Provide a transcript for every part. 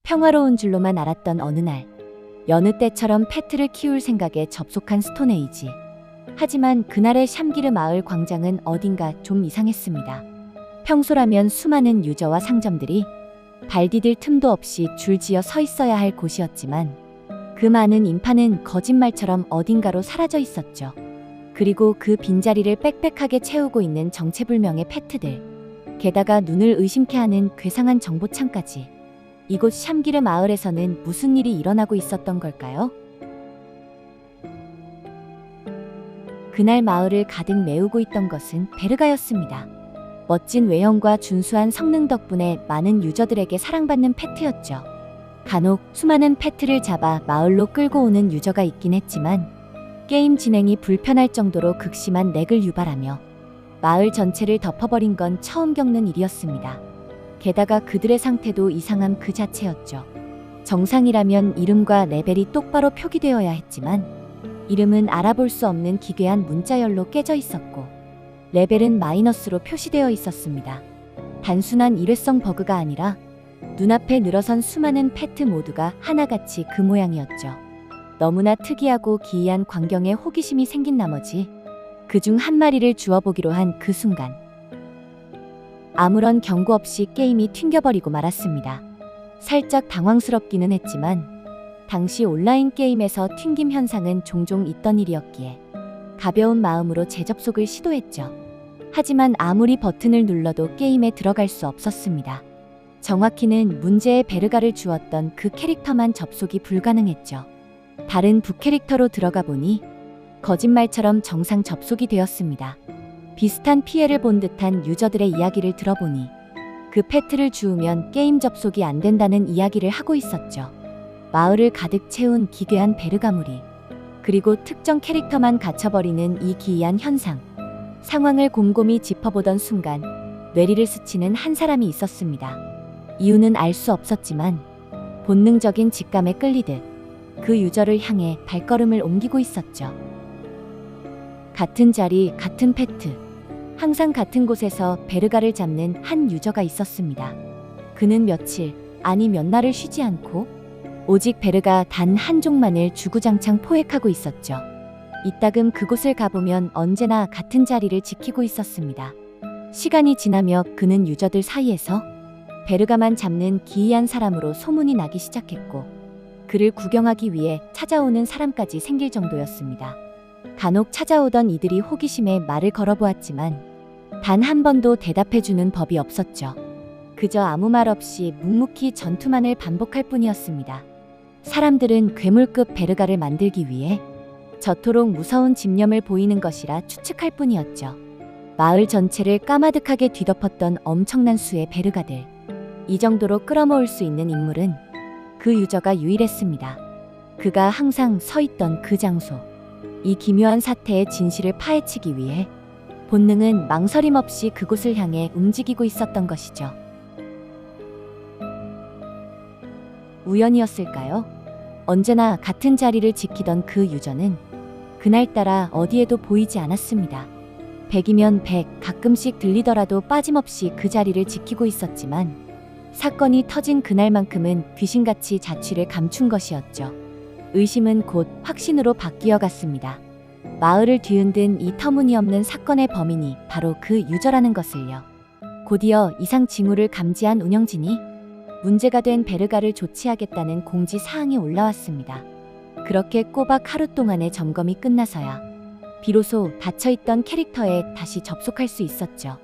평화로운 줄로만 알았던 어느 날, 여느 때처럼 페트를 키울 생각에 접속한 스톤에이지. 하지만 그날의 샴기르 마을 광장은 어딘가 좀 이상했습니다. 평소라면 수많은 유저와 상점들이 발 디딜 틈도 없이 줄지어 서 있어야 할 곳이었지만 그 많은 인파는 거짓말처럼 어딘가로 사라져 있었죠. 그리고 그 빈자리를 빽빽하게 채우고 있는 정체불명의 페트들, 게다가 눈을 의심케 하는 괴상한 정보창까지. 이곳 샴기르 마을에서는 무슨 일이 일어나고 있었던 걸까요? 그날 마을을 가득 메우고 있던 것은 베르가였습니다. 멋진 외형과 준수한 성능 덕분에 많은 유저들에게 사랑받는 페트였죠. 간혹 수많은 페트를 잡아 마을로 끌고 오는 유저가 있긴 했지만 게임 진행이 불편할 정도로 극심한 렉을 유발하며 마을 전체를 덮어버린 건 처음 겪는 일이었습니다. 게다가 그들의 상태도 이상함 그 자체였죠. 정상이라면 이름과 레벨이 똑바로 표기되어야 했지만 이름은 알아볼 수 없는 기괴한 문자열로 깨져 있었고 레벨은 마이너스로 표시되어 있었습니다. 단순한 일회성 버그가 아니라 눈앞에 늘어선 수많은 페트 모두가 하나같이 그 모양이었죠. 너무나 특이하고 기이한 광경에 호기심이 생긴 나머지 그중 한 마리를 주워보기로 한 그 순간 아무런 경고 없이 게임이 튕겨버리고 말았습니다. 살짝 당황스럽기는 했지만 당시 온라인 게임에서 튕김 현상은 종종 있던 일이었기에 가벼운 마음으로 재접속을 시도했죠. 하지만 아무리 버튼을 눌러도 게임에 들어갈 수 없었습니다. 정확히는 문제의 베르가를 주었던 그 캐릭터만 접속이 불가능했죠. 다른 부캐릭터로 들어가 보니 거짓말처럼 정상 접속이 되었습니다. 비슷한 피해를 본 듯한 유저들의 이야기를 들어보니 그 페트를 주우면 게임 접속이 안 된다는 이야기를 하고 있었죠. 마을을 가득 채운 기괴한 베르가무리, 그리고 특정 캐릭터만 갇혀버리는 이 기이한 현상. 상황을 곰곰이 짚어보던 순간 뇌리를 스치는 한 사람이 있었습니다. 이유는 알 수 없었지만 본능적인 직감에 끌리듯 그 유저를 향해 발걸음을 옮기고 있었죠. 같은 자리, 같은 페트. 항상 같은 곳에서 베르가를 잡는 한 유저가 있었습니다. 그는 며칠, 아니 몇 날을 쉬지 않고 오직 베르가 단 한 종만을 주구장창 포획하고 있었죠. 이따금 그곳을 가보면 언제나 같은 자리를 지키고 있었습니다. 시간이 지나며 그는 유저들 사이에서 베르가만 잡는 기이한 사람으로 소문이 나기 시작했고 그를 구경하기 위해 찾아오는 사람까지 생길 정도였습니다. 간혹 찾아오던 이들이 호기심에 말을 걸어보았지만 단 한 번도 대답해주는 법이 없었죠. 그저 아무 말 없이 묵묵히 전투만을 반복할 뿐이었습니다. 사람들은 괴물급 베르가를 만들기 위해 저토록 무서운 집념을 보이는 것이라 추측할 뿐이었죠. 마을 전체를 까마득하게 뒤덮었던 엄청난 수의 베르가들. 이 정도로 끌어모을 수 있는 인물은 그 유저가 유일했습니다. 그가 항상 서 있던 그 장소. 이 기묘한 사태의 진실을 파헤치기 위해 본능은 망설임 없이 그곳을 향해 움직이고 있었던 것이죠. 우연이었을까요? 언제나 같은 자리를 지키던 그 유저는 그날따라 어디에도 보이지 않았습니다. 100이면 100, 가끔씩 들리더라도 빠짐없이 그 자리를 지키고 있었지만 사건이 터진 그날만큼은 귀신같이 자취를 감춘 것이었죠. 의심은 곧 확신으로 바뀌어 갔습니다. 마을을 뒤흔든 이 터무니없는 사건의 범인이 바로 그 유저라는 것을요. 곧이어 이상 징후를 감지한 운영진이 문제가 된 베르가를 조치하겠다는 공지 사항이 올라왔습니다. 그렇게 꼬박 하루 동안의 점검이 끝나서야 비로소 닫혀있던 캐릭터에 다시 접속할 수 있었죠.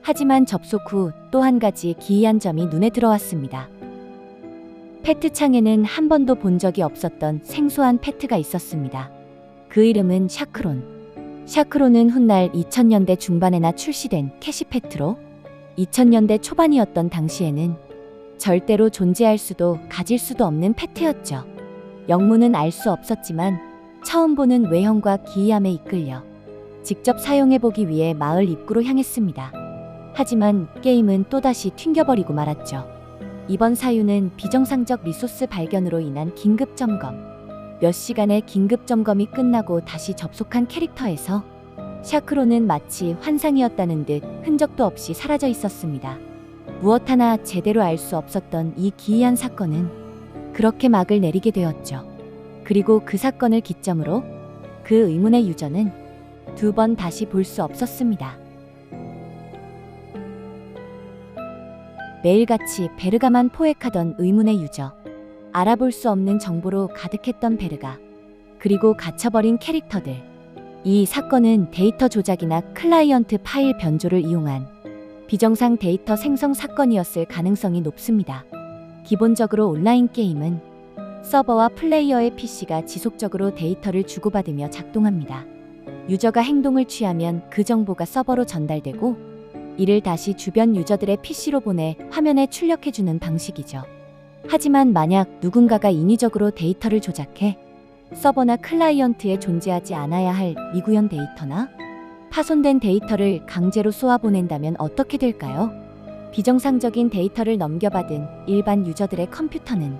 하지만 접속 후 또 한 가지 기이한 점이 눈에 들어왔습니다. 페트 창에는 한 번도 본 적이 없었던 생소한 페트가 있었습니다. 그 이름은 샤크론. 샤크론은 훗날 2000년대 중반에나 출시된 캐시 페트로 2000년대 초반이었던 당시에는 절대로 존재할 수도 가질 수도 없는 페트였죠. 영문은 알 수 없었지만 처음 보는 외형과 기이함에 이끌려 직접 사용해보기 위해 마을 입구로 향했습니다. 하지만 게임은 또다시 튕겨버리고 말았죠. 이번 사유는 비정상적 리소스 발견으로 인한 긴급 점검. 몇 시간의 긴급 점검이 끝나고 다시 접속한 캐릭터에서 샤크로는 마치 환상이었다는 듯 흔적도 없이 사라져 있었습니다. 무엇 하나 제대로 알 수 없었던 이 기이한 사건은 그렇게 막을 내리게 되었죠. 그리고 그 사건을 기점으로 그 의문의 유저는 두 번 다시 볼 수 없었습니다. 매일같이 베르가만 포획하던 의문의 유저. 알아볼 수 없는 정보로 가득했던 베르가. 그리고 갇혀버린 캐릭터들. 이 사건은 데이터 조작이나 클라이언트 파일 변조를 이용한 비정상 데이터 생성 사건이었을 가능성이 높습니다. 기본적으로 온라인 게임은 서버와 플레이어의 PC가 지속적으로 데이터를 주고받으며 작동합니다. 유저가 행동을 취하면 그 정보가 서버로 전달되고 이를 다시 주변 유저들의 PC로 보내 화면에 출력해주는 방식이죠. 하지만 만약 누군가가 인위적으로 데이터를 조작해 서버나 클라이언트에 존재하지 않아야 할 미구현 데이터나 파손된 데이터를 강제로 쏘아보낸다면 어떻게 될까요? 비정상적인 데이터를 넘겨받은 일반 유저들의 컴퓨터는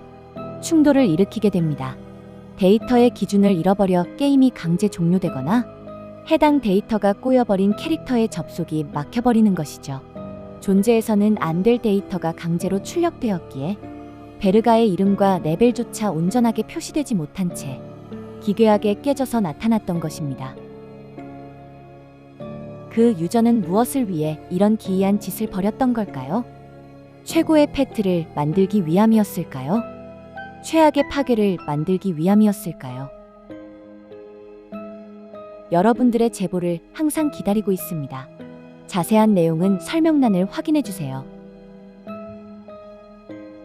충돌을 일으키게 됩니다. 데이터의 기준을 잃어버려 게임이 강제 종료되거나 해당 데이터가 꼬여버린 캐릭터의 접속이 막혀버리는 것이죠. 존재해서는 안 될 데이터가 강제로 출력되었기에 베르가의 이름과 레벨조차 온전하게 표시되지 못한 채 기괴하게 깨져서 나타났던 것입니다. 그 유저는 무엇을 위해 이런 기이한 짓을 벌였던 걸까요? 최고의 패트를 만들기 위함이었을까요? 최악의 파괴를 만들기 위함이었을까요? 여러분들의 제보를 항상 기다리고 있습니다. 자세한 내용은 설명란을 확인해 주세요.